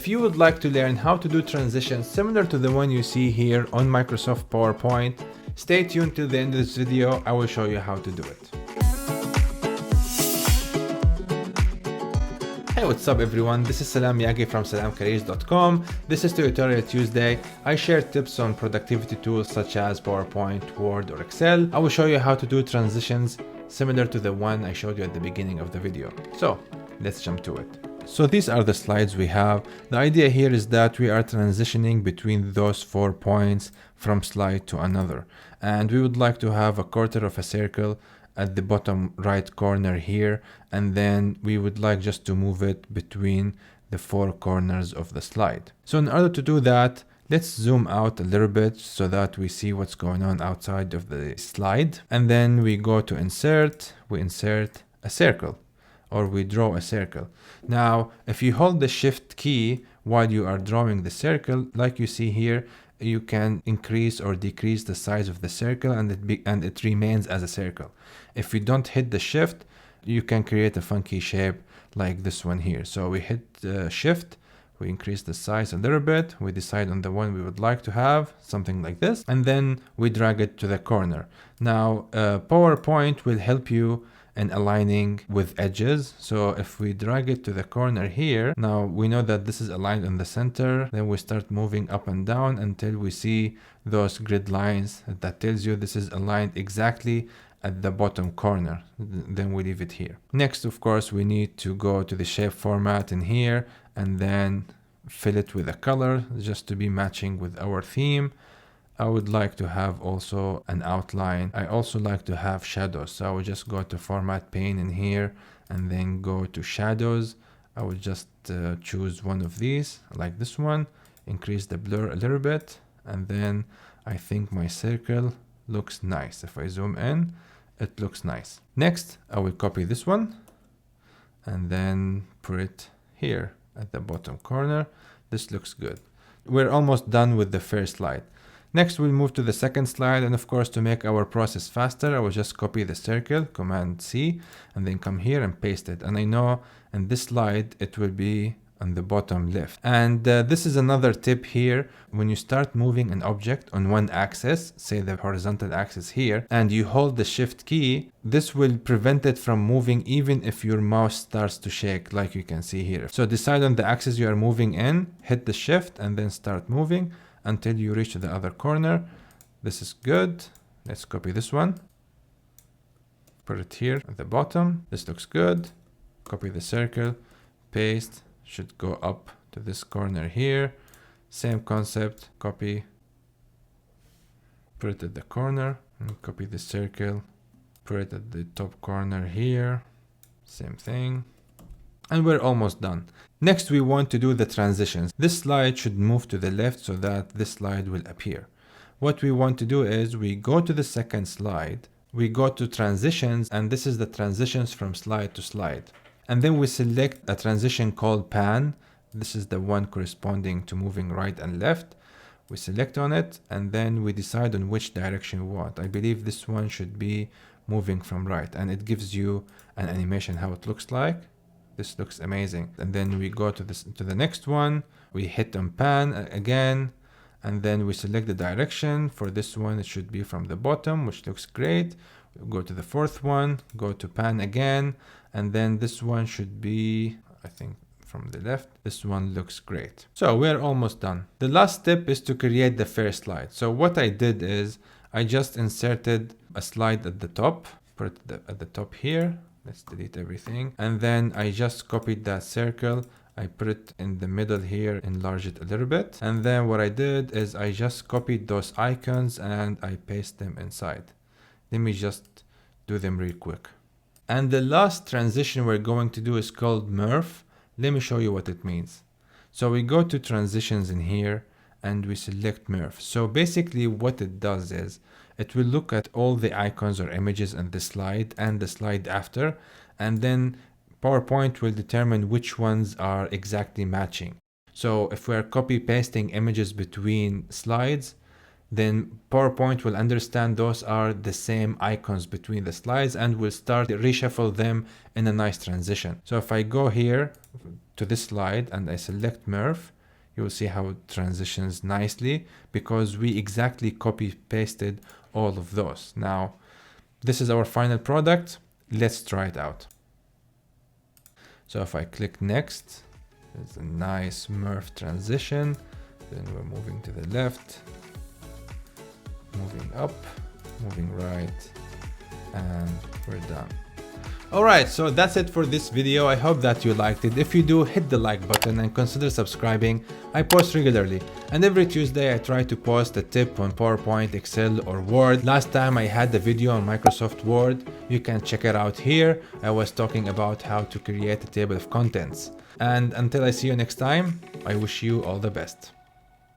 If you would like to learn how to do transitions similar to the one you see here on Microsoft PowerPoint, stay tuned till the end of this video. I will show you how to do it. Hey, what's up everyone? This is Salam Yagi from salamcareers.com. This is Tutorial Tuesday. I share tips on productivity tools such as PowerPoint, Word, or Excel. I will show you how to do transitions similar to the one I showed you at the beginning of the video. So let's jump to it. So these are the slides we have. The idea here is that we are transitioning between those 4 points from slide to another. And we would like to have a quarter of a circle at the bottom right corner here, and then we would like just to move it between the 4 corners of the slide. So in order to do that, let's zoom out a little bit so that we see what's going on outside of the slide. And then we go to insert, we insert a circle, or we draw a circle. Now, if you hold the shift key while you are drawing the circle, like you see here, you can increase or decrease the size of the circle, and it remains as a circle. If you don't hit the shift, you can create a funky shape like this one here. So we hit shift, we increase the size a little bit, we decide on the one we would like to have, something like this, and then we drag it to the corner. Now, PowerPoint will help you in aligning with edges. So if we drag it to the corner here, now we know that this is aligned in the center. Then we start moving up and down until we see those grid lines that tells you this is aligned exactly at the bottom corner. Then we leave it here. Next, of course, we need to go to the shape format in here and then fill it with a color just to be matching with our theme. I would like to have also an outline. I also like to have shadows. So I would just go to format pane in here and then go to shadows. I would just choose one of these like this one, increase the blur a little bit. And then I think my circle looks nice. If I zoom in, it looks nice. Next, I will copy this one and then put it here at the bottom corner. This looks good. We're almost done with the first slide. Next, we'll move to the second slide, and of course, to make our process faster, I will just copy the circle, Command C, and then come here and paste it. And I know in this slide, it will be on the bottom left. And this is another tip here. When you start moving an object on one axis, say the horizontal axis here, and you hold the shift key, this will prevent it from moving even if your mouse starts to shake, like you can see here. So decide on the axis you are moving in, hit the shift, and then start moving until you reach the other corner. This is good. Let's copy this one. Put it here at the bottom. This looks good. Copy the circle, paste, should go up to this corner here. Same concept, copy, put it at the corner, and copy the circle, put it at the top corner here. Same thing. And we're almost done. Next, we want to do the transitions. This slide should move to the left so that this slide will appear. What we want to do is we go to the second slide, we go to transitions, and this is the transitions from slide to slide. And then we select a transition called pan. This is the one corresponding to moving right and left. We select on it, and then we decide on which direction we want. I believe this one should be moving from right, and it gives you an animation how it looks like. This looks amazing. And then we go to the next one. We hit on pan again, and then we select the direction. For this one, it should be from the bottom, which looks great. We go to the fourth one, go to pan again, and then this one should be, I think, from the left. This one looks great. So we're almost done. The last step is to create the first slide. So what I did is I just inserted a slide at the top, put it at the top here. Let's delete everything. And then I just copied that circle. I put it in the middle here, enlarge it a little bit. And then what I did is I just copied those icons and I paste them inside. Let me just do them real quick. And the last transition we're going to do is called Murph. Let me show you what it means. So we go to transitions in here and we select Murph. So basically what it does is it will look at all the icons or images in the slide and the slide after, and then PowerPoint will determine which ones are exactly matching. So if we're copy pasting images between slides, then PowerPoint will understand those are the same icons between the slides and will start to reshuffle them in a nice transition. So if I go here to this slide and I select Murph, you will see how it transitions nicely because we exactly copy pasted all of those. Now, this is our final product. Let's try it out. So if I click next, there's a nice Murph transition. Then we're moving to the left, moving up, moving right, and we're done. Alright, so that's it for this video. I hope that you liked it. If you do, hit the like button and consider subscribing. I post regularly, and every Tuesday I try to post a tip on PowerPoint, Excel, or Word. Last time I had the video on Microsoft Word. You can check it out here. I was talking about how to create a table of contents. And until I see you next time, I wish you all the best.